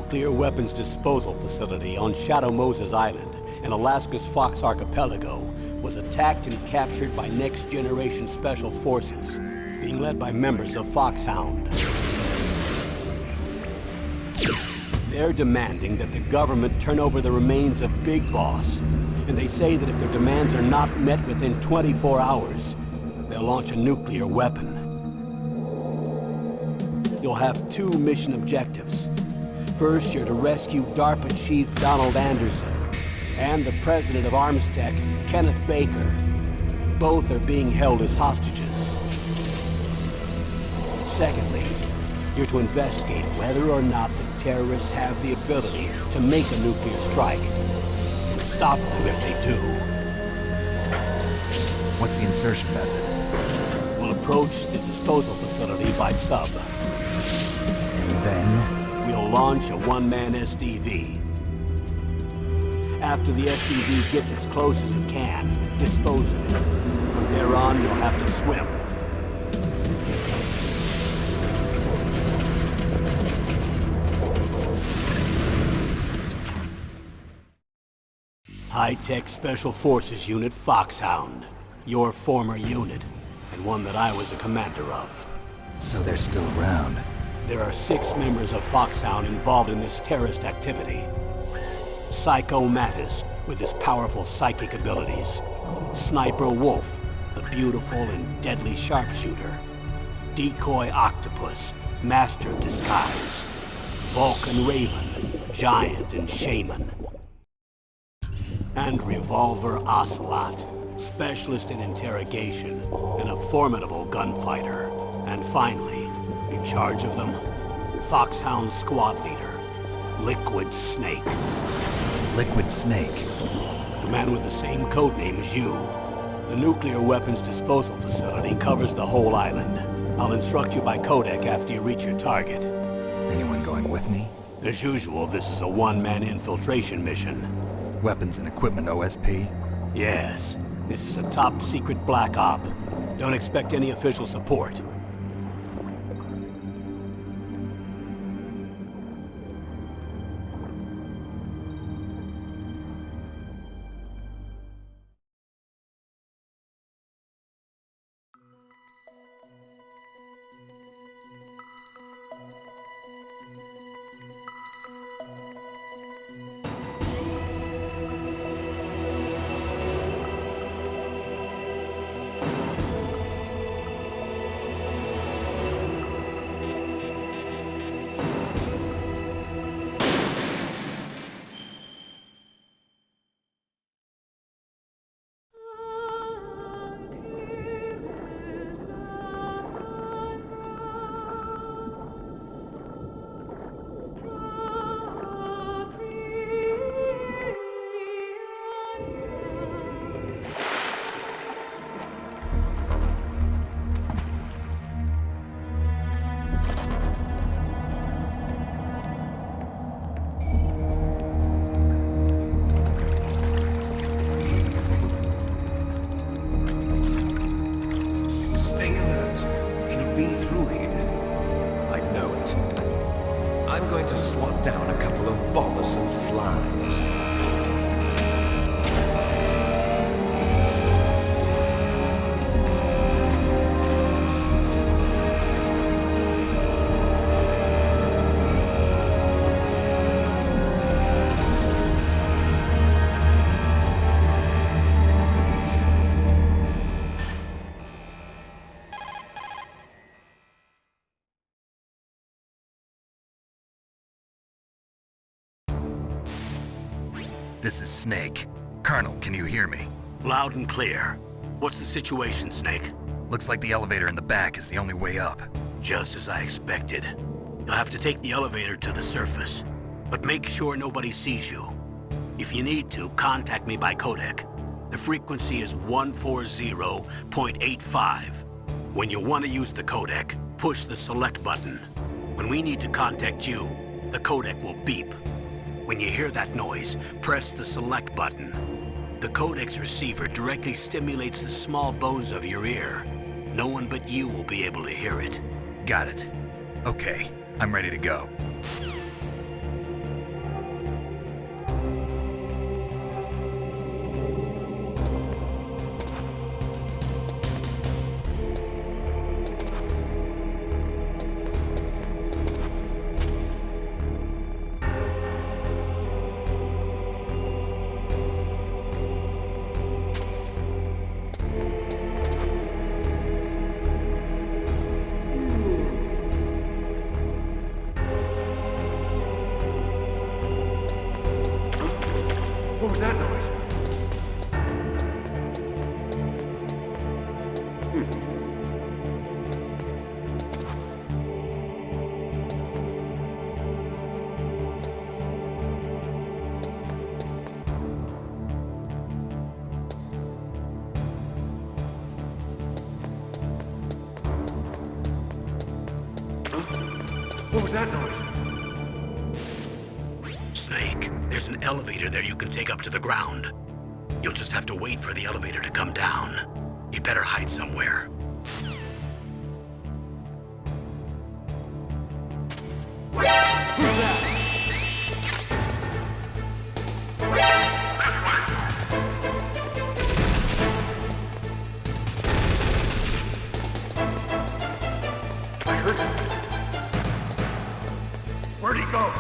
nuclear weapons disposal facility on Shadow Moses Island in Alaska's Fox Archipelago was attacked and captured by next-generation special forces, being led by members of Foxhound. They're demanding that the government turn over the remains of Big Boss, and they say that if their demands are not met within 24 hours, they'll launch a nuclear weapon. You'll have two mission objectives. First, you're to rescue DARPA Chief Donald Anderson and the president of Armstech, Kenneth Baker. Both are being held as hostages. Secondly, you're to investigate whether or not the terrorists have the ability to make a nuclear strike and stop them if they do. What's the insertion method? We'll approach the disposal facility by sub. And then? We'll launch a one-man SDV. After the SDV gets as close as it can, dispose of it. From there on, you'll have to swim. High-Tech Special Forces Unit Foxhound. Your former unit, and one that I was a commander of. So they're still around. There are 6 members of Foxhound involved in this terrorist activity. Psycho Mattis, with his powerful psychic abilities. Sniper Wolf, the beautiful and deadly sharpshooter. Decoy Octopus, master of disguise. Vulcan Raven, giant and shaman. And Revolver Ocelot, specialist in interrogation and a formidable gunfighter. And finally, in charge of them, Foxhound's squad leader, Liquid Snake. Liquid Snake? The man with the same codename as you. The nuclear weapons disposal facility covers the whole island. I'll instruct you by codec after you reach your target. Anyone going with me? As usual, this is a one-man infiltration mission. Weapons and equipment OSP? Yes. This is a top-secret black op. Don't expect any official support. I'm going to swat down a couple of bothersome flies. This is Snake. Colonel, can you hear me? Loud and clear. What's the situation, Snake? Looks like the elevator in the back is the only way up. Just as I expected. You'll have to take the elevator to the surface. But make sure nobody sees you. If you need to, contact me by codec. The frequency is 140.85. When you want to use the codec, push the select button. When we need to contact you, the codec will beep. When you hear that noise, press the select button. The codec's receiver directly stimulates the small bones of your ear. No one but you will be able to hear it. Got it. Okay, I'm ready to go. What was that noise? What was that noise? Snake, there's an elevator there you can take up to the ground. You'll just have to wait for the elevator to come down. You better hide somewhere. I heard something. Where'd he go?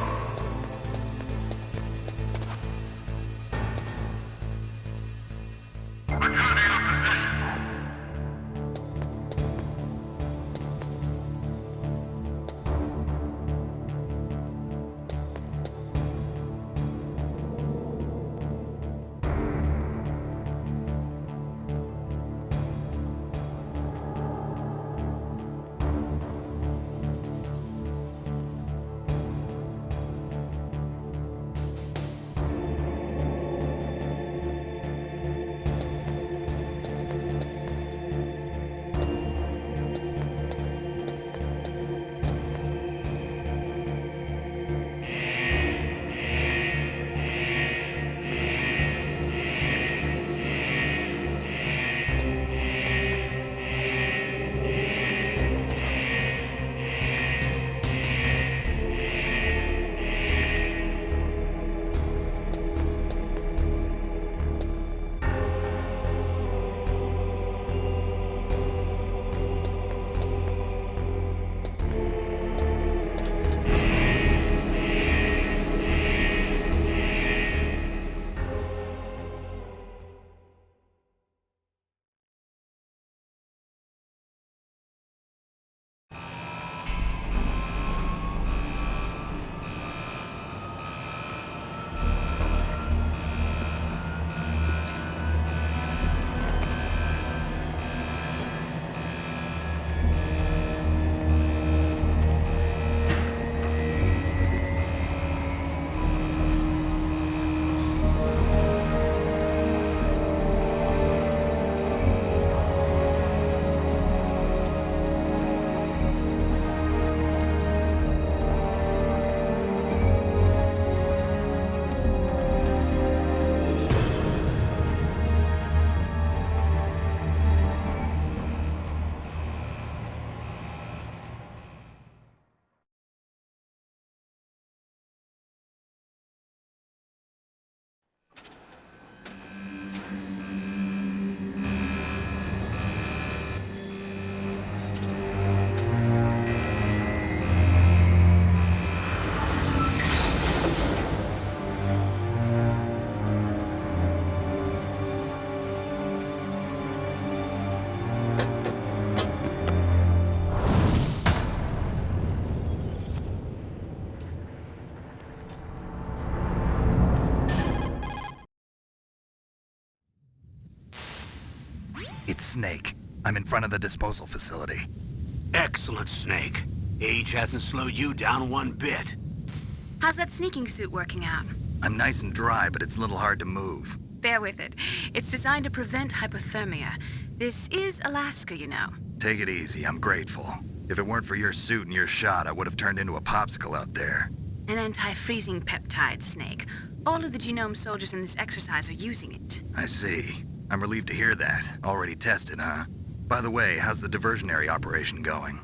It's Snake. I'm in front of the disposal facility. Excellent, Snake. Age hasn't slowed you down one bit. How's that sneaking suit working out? I'm nice and dry, but it's a little hard to move. Bear with it. It's designed to prevent hypothermia. This is Alaska, you know. Take it easy, I'm grateful. If it weren't for your suit and your shot, I would have turned into a popsicle out there. An anti-freezing peptide, Snake. All of the genome soldiers in this exercise are using it. I see. I'm relieved to hear that. Already tested, huh? By the way, how's the diversionary operation going?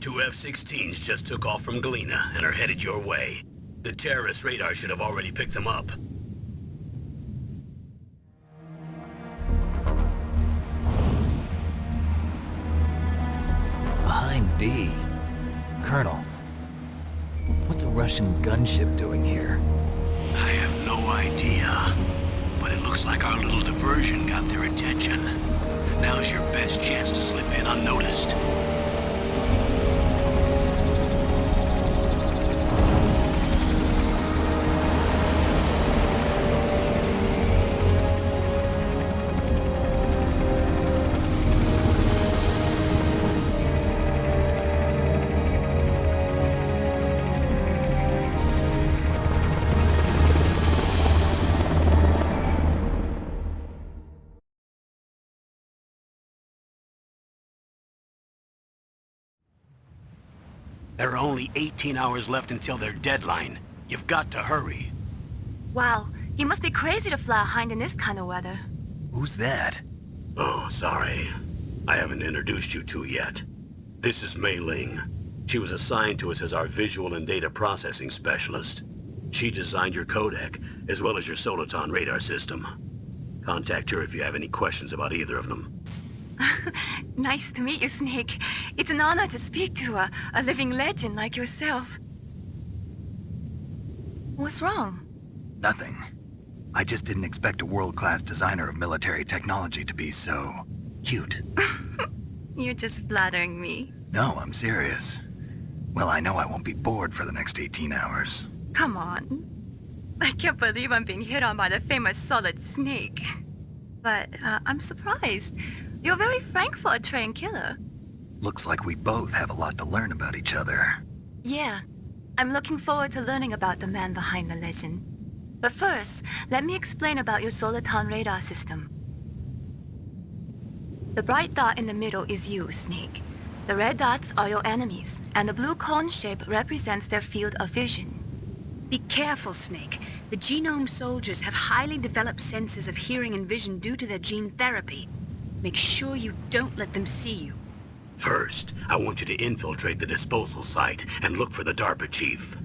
2 F-16s just took off from Galena and are headed your way. The terrorist radar should have already picked them up. Behind D. Colonel, what's a Russian gunship doing here? I have no idea. But it looks like our little diversion got their attention. Now's your best chance to slip in unnoticed. There are only 18 hours left until their deadline. You've got to hurry. Wow, you must be crazy to fly a hind in this kind of weather. Who's that? Oh, sorry. I haven't introduced you two yet. This is Mei Ling. She was assigned to us as our visual and data processing specialist. She designed your codec, as well as your Soliton radar system. Contact her if you have any questions about either of them. Nice to meet you, Snake. It's an honor to speak to a living legend like yourself. What's wrong? Nothing. I just didn't expect a world-class designer of military technology to be so cute. You're just flattering me. No, I'm serious. Well, I know I won't be bored for the next 18 hours. Come on. I can't believe I'm being hit on by the famous Solid Snake. But I'm surprised. You're very frank for a trained killer. Looks like we both have a lot to learn about each other. Yeah. I'm looking forward to learning about the man behind the legend. But first, let me explain about your Soliton radar system. The bright dot in the middle is you, Snake. The red dots are your enemies, and the blue cone shape represents their field of vision. Be careful, Snake. The genome soldiers have highly developed senses of hearing and vision due to their gene therapy. Make sure you don't let them see you. First, I want you to infiltrate the disposal site and look for the DARPA chief.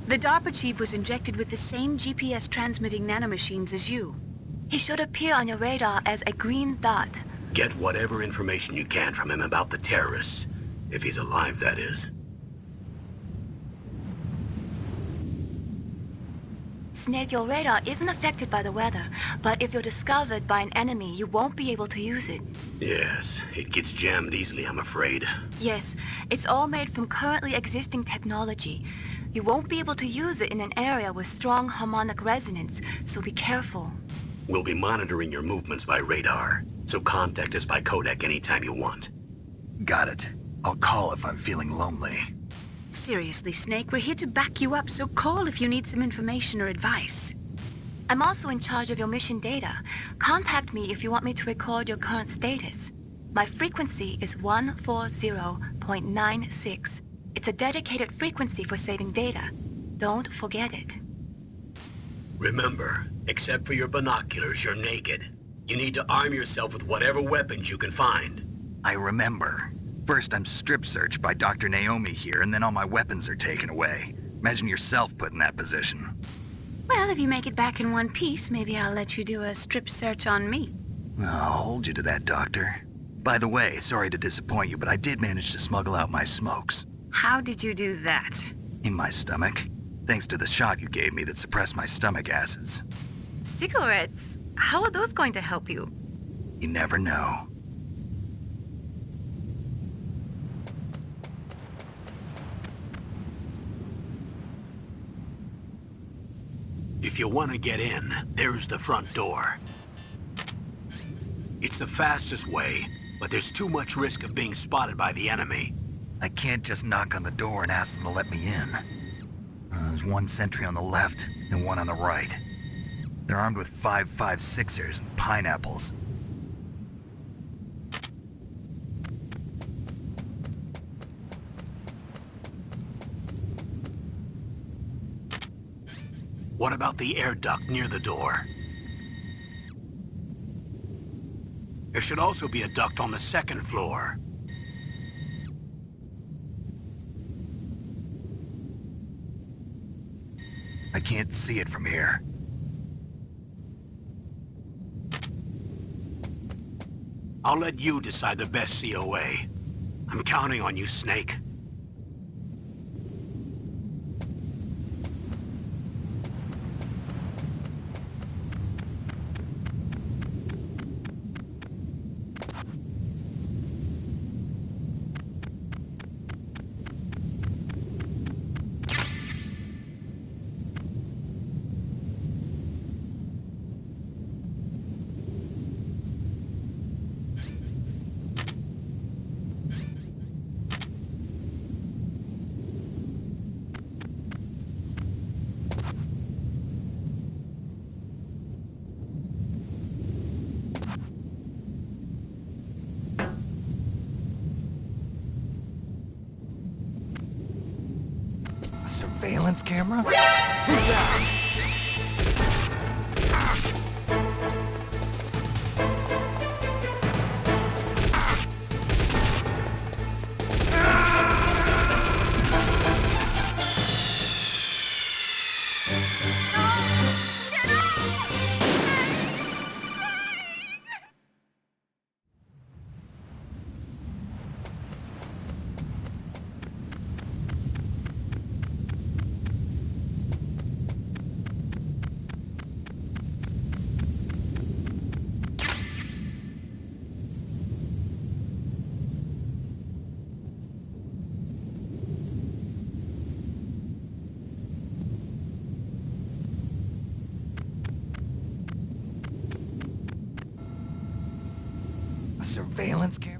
The DARPA chief was injected with the same GPS transmitting nanomachines as you. He should appear on your radar as a green dot. Get whatever information you can from him about the terrorists. If he's alive, that is. Snake, your radar isn't affected by the weather, but if you're discovered by an enemy, you won't be able to use it. Yes, it gets jammed easily, I'm afraid. Yes, it's all made from currently existing technology. You won't be able to use it in an area with strong harmonic resonance, so be careful. We'll be monitoring your movements by radar, so contact us by codec anytime you want. Got it. I'll call if I'm feeling lonely. Seriously, Snake, we're here to back you up, so call if you need some information or advice. I'm also in charge of your mission data. Contact me if you want me to record your current status. My frequency is 140.96. It's a dedicated frequency for saving data. Don't forget it. Remember, except for your binoculars, you're naked. You need to arm yourself with whatever weapons you can find. I remember. First, I'm strip searched by Dr. Naomi here, and then all my weapons are taken away. Imagine yourself put in that position. Well, if you make it back in one piece, maybe I'll let you do a strip search on me. I'll hold you to that, Doctor. By the way, sorry to disappoint you, but I did manage to smuggle out my smokes. How did you do that? In my stomach. Thanks to the shot you gave me that suppressed my stomach acids. Cigarettes? How are those going to help you? You never know. If you want to get in, there's the front door. It's the fastest way, but there's too much risk of being spotted by the enemy. I can't just knock on the door and ask them to let me in. There's one sentry on the left and one on the right. They're armed with 5.56ers and pineapples. What about the air duct near the door? There should also be a duct on the second floor. I can't see it from here. I'll let you decide the best COA. I'm counting on you, Snake. surveillance camera? Who's that? A surveillance camera?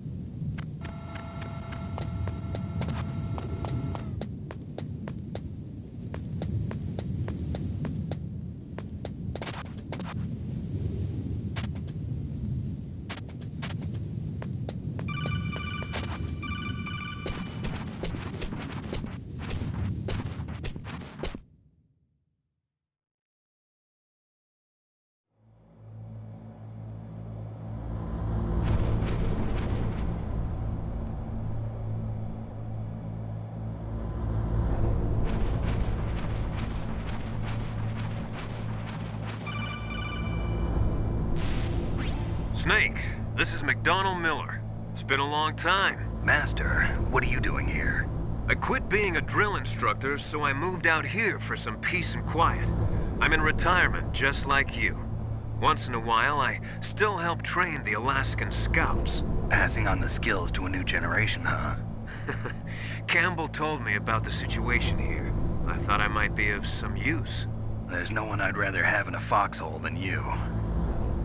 Snake, this is McDonald Miller. It's been a long time. Master, what are you doing here? I quit being a drill instructor, so I moved out here for some peace and quiet. I'm in retirement, just like you. Once in a while, I still help train the Alaskan Scouts. Passing on the skills to a new generation, huh? Campbell told me about the situation here. I thought I might be of some use. There's no one I'd rather have in a foxhole than you.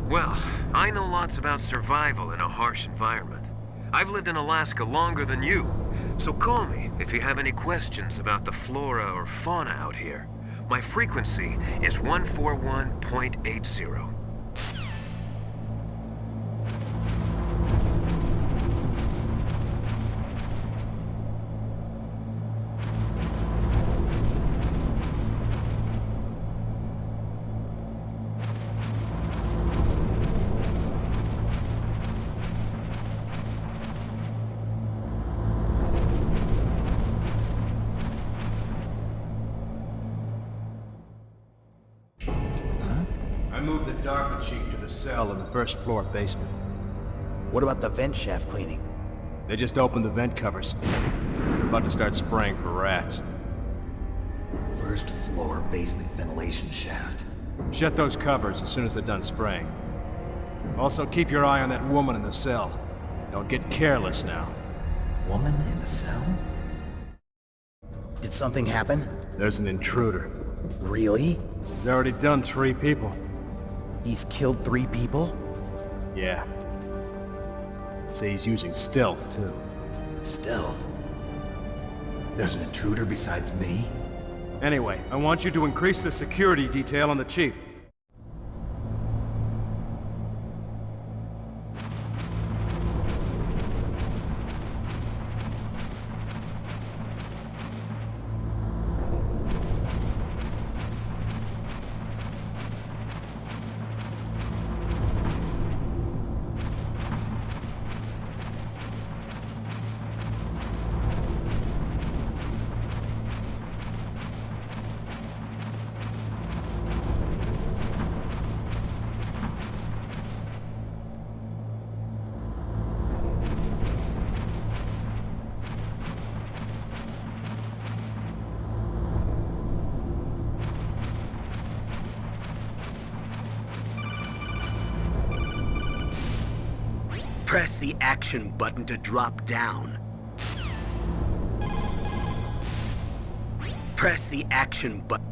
Well, I know lots about survival in a harsh environment. I've lived in Alaska longer than you, so call me if you have any questions about the flora or fauna out here. My frequency is 141.80. I moved the DARPA chief to the cell in the first floor basement. What about the vent shaft cleaning? They just opened the vent covers. They're about to start spraying for rats. First floor basement ventilation shaft. Shut those covers as soon as they're done spraying. Also, keep your eye on that woman in the cell. Don't get careless now. Woman in the cell? Did something happen? There's an intruder. Really? He's already done 3 people. He's killed 3 people? Yeah. Say he's using stealth, too. Stealth? There's an intruder besides me? Anyway, I want you to increase the security detail on the chief. Press the action button to drop down. Press the action button.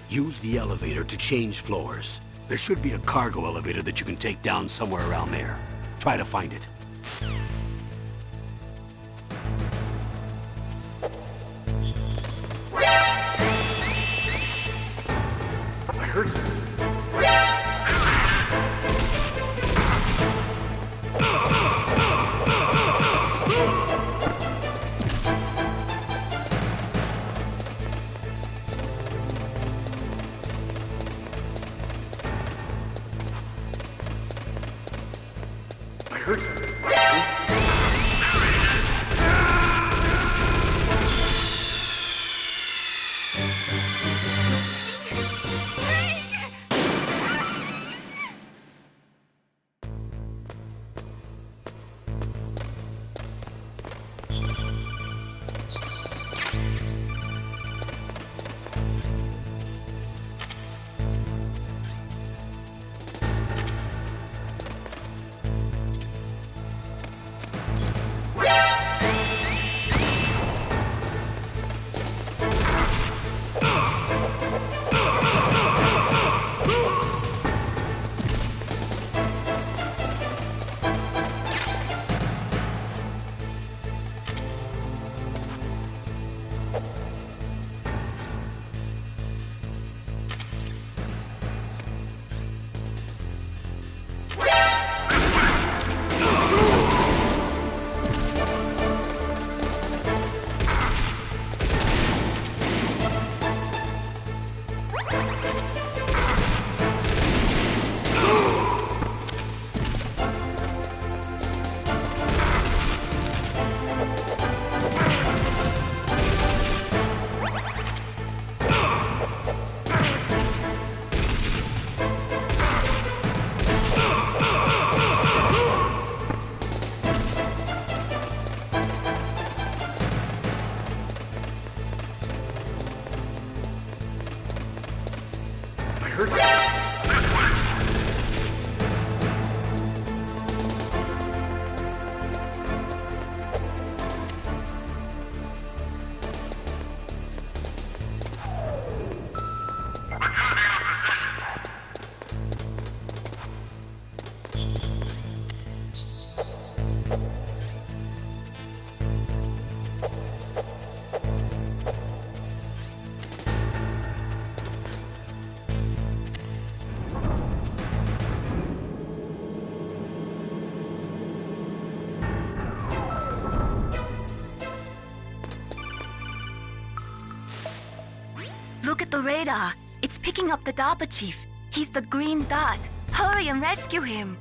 Use the elevator to change floors. There should be a cargo elevator that you can take down somewhere around there. Try to find it. heard you. I heard something. I heard you. Look at the radar. It's picking up the DARPA chief. He's the green dot. Hurry and rescue him.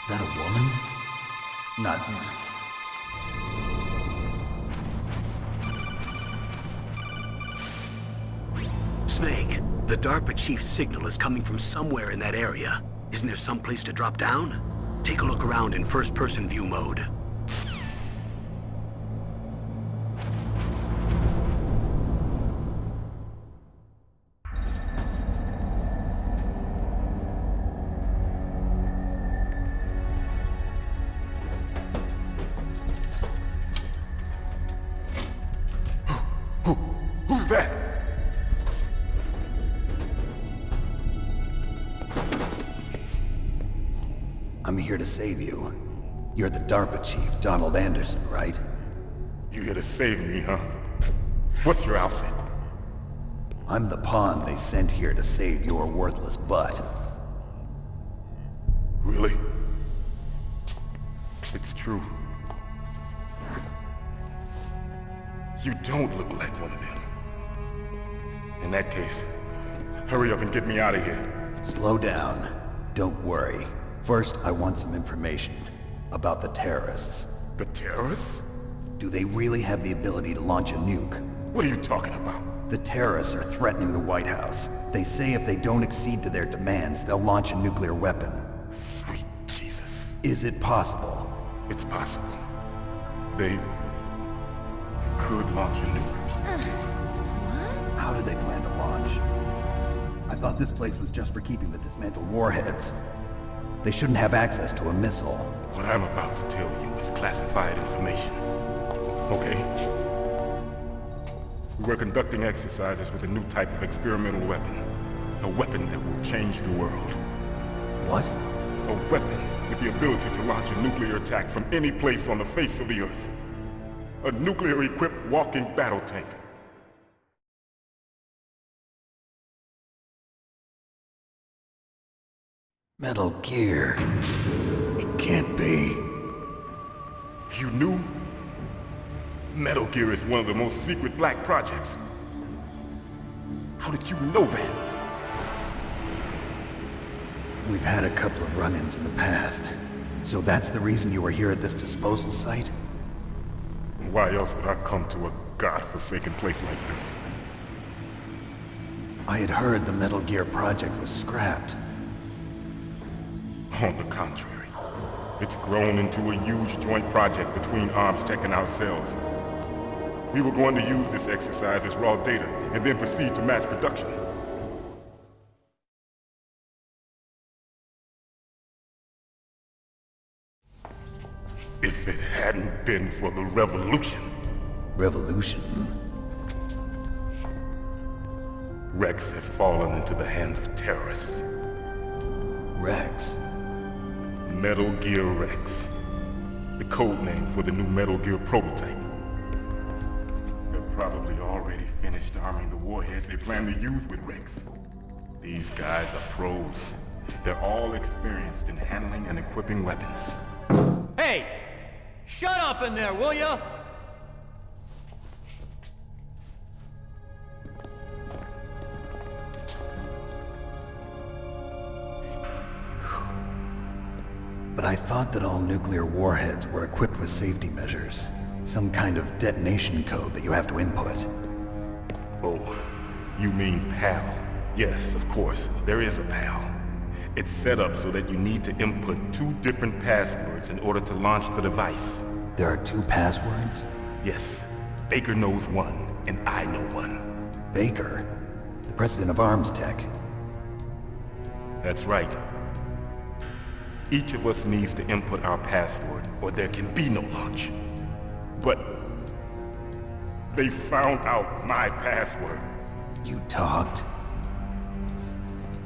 Is that a woman? Not... Snake, the DARPA chief's signal is coming from somewhere in that area. Isn't there some place to drop down? Take a look around in first-person view mode. Who's that? I'm here to save you. You're the DARPA chief, Donald Anderson, right? You here to save me, huh? What's your outfit? I'm the pawn they sent here to save your worthless butt. Really? It's true. You don't look like one of them. In that case, hurry up and get me out of here. Slow down. Don't worry. First, I want some information about the terrorists. The terrorists? Do they really have the ability to launch a nuke? What are you talking about? The terrorists are threatening the White House. They say if they don't accede to their demands, they'll launch a nuclear weapon. Sweet Jesus. Is it possible? It's possible. They could launch a nuke. How do they plan to launch? I thought this place was just for keeping the dismantled warheads. They shouldn't have access to a missile. What I'm about to tell you is classified information. Okay? We were conducting exercises with a new type of experimental weapon. A weapon that will change the world. What? A weapon with the ability to launch a nuclear attack from any place on the face of the Earth. A nuclear-equipped walking battle tank. Metal Gear. It can't be. You knew? Metal Gear is one of the most secret black projects. How did you know that? We've had a couple of run-ins in the past. So that's the reason you were here at this disposal site? Why else would I come to a godforsaken place like this? I had heard the Metal Gear project was scrapped. On the contrary, it's grown into a huge joint project between ArmsTech and ourselves. We were going to use this exercise as raw data and then proceed to mass production. If it hadn't been for the revolution. Revolution? Rex has fallen into the hands of terrorists. Rex? Metal Gear Rex. The code name for the new Metal Gear prototype. They're probably already finished arming the warhead they plan to use with Rex. These guys are pros. They're all experienced in handling and equipping weapons. Hey! Shut up in there, will ya? But I thought that all nuclear warheads were equipped with safety measures. Some kind of detonation code that you have to input. Oh, you mean PAL? Yes, of course, there is a PAL. It's set up so that you need to input 2 different passwords in order to launch the device. There are 2 passwords? Yes, Baker knows one, and I know one. Baker? The president of ArmsTech? That's right. Each of us needs to input our password, or there can be no launch. But they found out my password. You talked?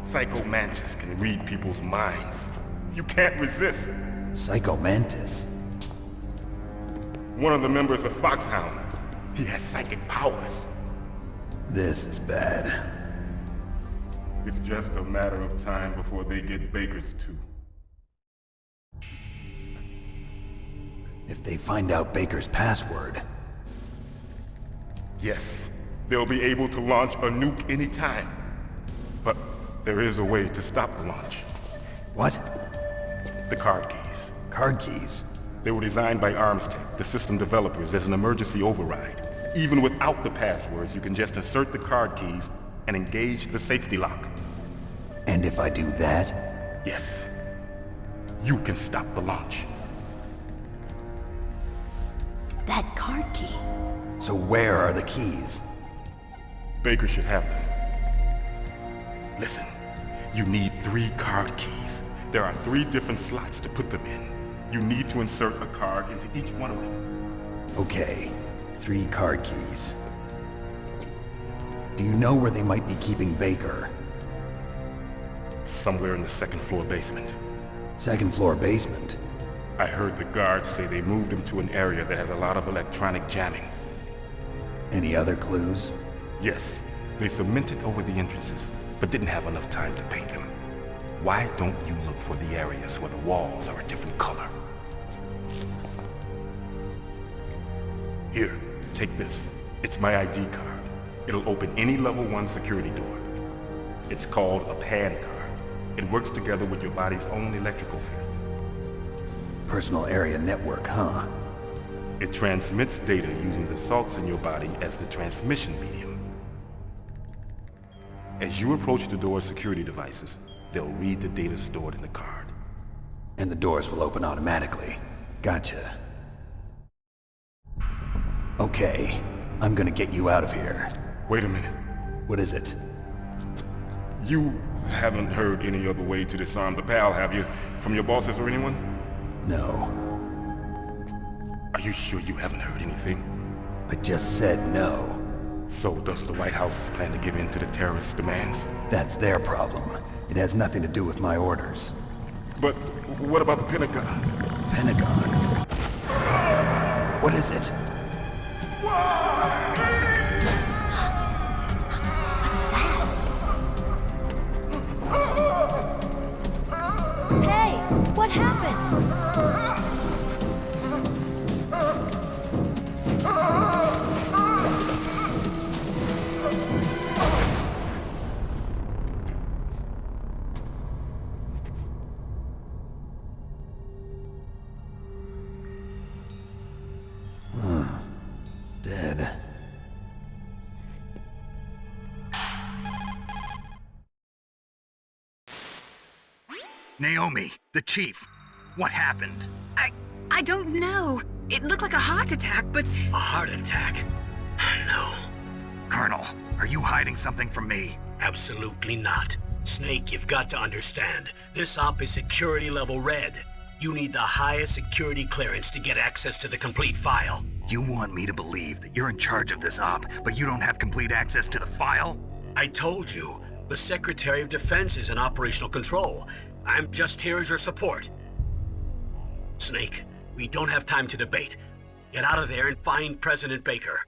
Psycho Mantis can read people's minds. You can't resist. Psycho Mantis? One of the members of Foxhound. He has psychic powers. This is bad. It's just a matter of time before they get Baker's too. If they find out Baker's password... Yes, they'll be able to launch a nuke anytime. But there is a way to stop the launch. What? The card keys. Card keys? They were designed by ArmsTech, the system developers, as an emergency override. Even without the passwords, you can just insert the card keys and engage the safety lock. And if I do that? Yes. You can stop the launch. That card key. So where are the keys? Baker should have them. Listen, you need 3 card keys. There are 3 different slots to put them in. You need to insert a card into each one of them. Okay, 3 card keys. Do you know where they might be keeping Baker? Somewhere in the 2nd floor basement. 2nd floor basement? I heard the guards say they moved him to an area that has a lot of electronic jamming. Any other clues? Yes, They cemented over the entrances, but didn't have enough time to paint them. Why don't you look for the areas where the walls are a different color? Here, take this. It's my ID card. It'll open any level 1 security door. It's called a PAN card. It works together with your body's own electrical field. Personal area network, huh? It transmits data using the salts in your body as the transmission medium. As you approach the door's security devices, they'll read the data stored in the card. And the doors will open automatically. Gotcha. Okay, I'm gonna get you out of here. Wait a minute. What is it? You haven't heard any other way to disarm the PAL, have you? From your bosses or anyone? No. Are you sure you haven't heard anything? I just said no. So does the White House plan to give in to the terrorists' demands? That's their problem. It has nothing to do with my orders. But what about the Pentagon? Pentagon? What is it? Hey, what happened? Dead. Naomi, the chief. What happened? I don't know. It looked like a heart attack, but... A heart attack? No, Colonel, are you hiding something from me? absolutely not. Snake, you've got to understand. This op is security level red. You need the highest security clearance to get access to the complete file. You want me to believe that you're in charge of this op, but you don't have complete access to the file? I told you, the Secretary of Defense is in operational control. I'm just here as your support. Snake, we don't have time to debate. Get out of there and find President Baker.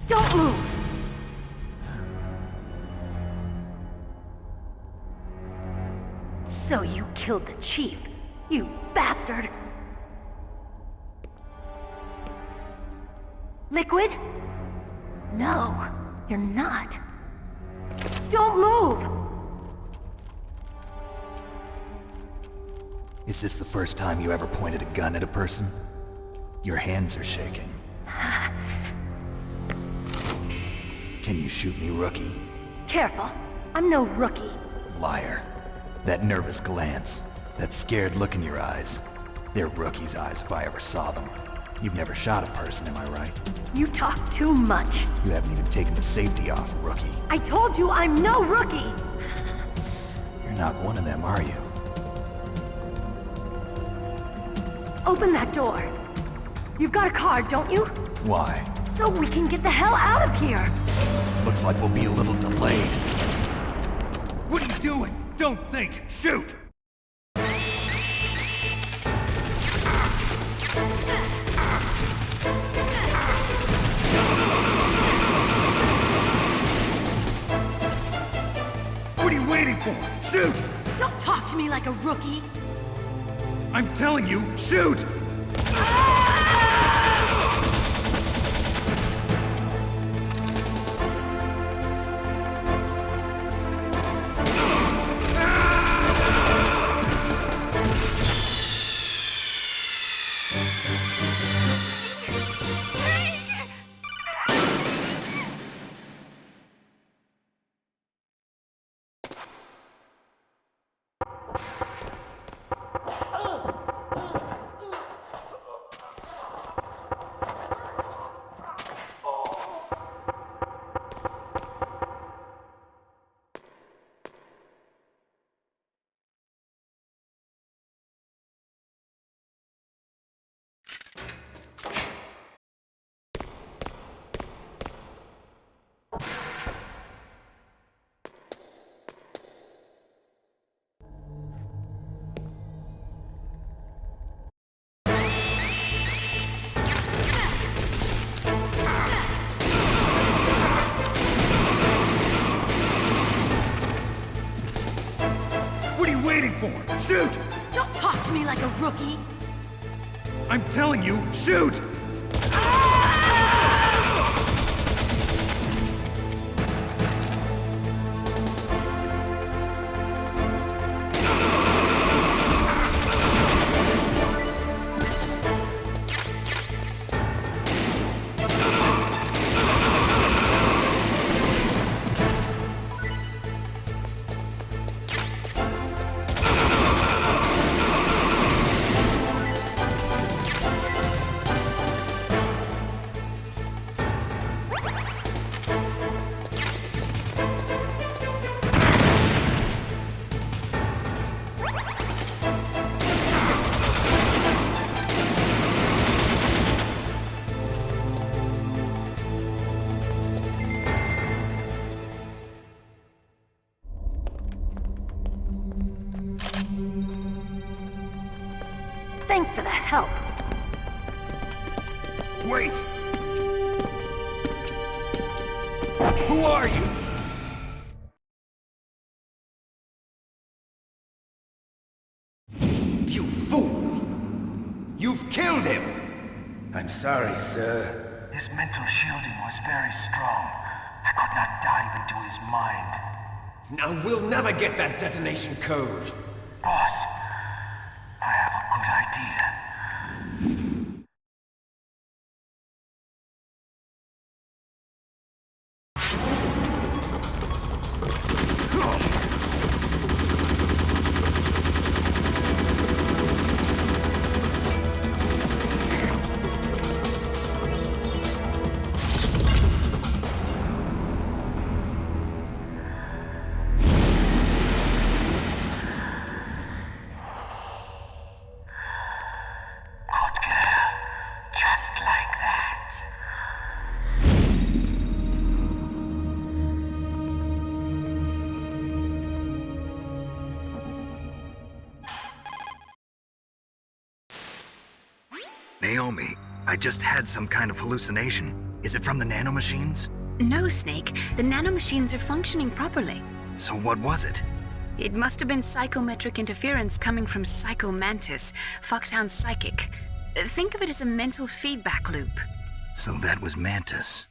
Don't move! So you killed the chief, you bastard! Liquid? No, you're not. Don't move! Is this the first time you ever pointed a gun at a person? Your hands are shaking. Can you shoot me, rookie? Careful, I'm no rookie. Liar. That nervous glance, that scared look in your eyes. They're rookie's eyes if I ever saw them. You've never shot a person, am I right? You talk too much. You haven't even taken the safety off, rookie. I told you I'm no rookie! You're not one of them, are you? Open that door. You've got a card, don't you? Why? So we can get the hell out of here! Looks like we'll be a little delayed. What are you doing? Don't think! Shoot! What are you waiting for? Shoot! Don't talk to me like a rookie! I'm telling you, shoot! What are you waiting for? Shoot! Don't talk to me like a rookie! I'm telling you, shoot! Thanks for the help. Wait! Who are you? You fool! You've killed him! I'm sorry, sir. His mental shielding was very strong. I could not dive into his mind. Now we'll never get that detonation code. Boss, I have a good idea. Naomi, I just had some kind of hallucination. Is it from the nanomachines? No, Snake. The nanomachines are functioning properly. So what was it? It must have been psychometric interference coming from Psycho Mantis, Foxhound's psychic. Think of it as a mental feedback loop. So that was Mantis.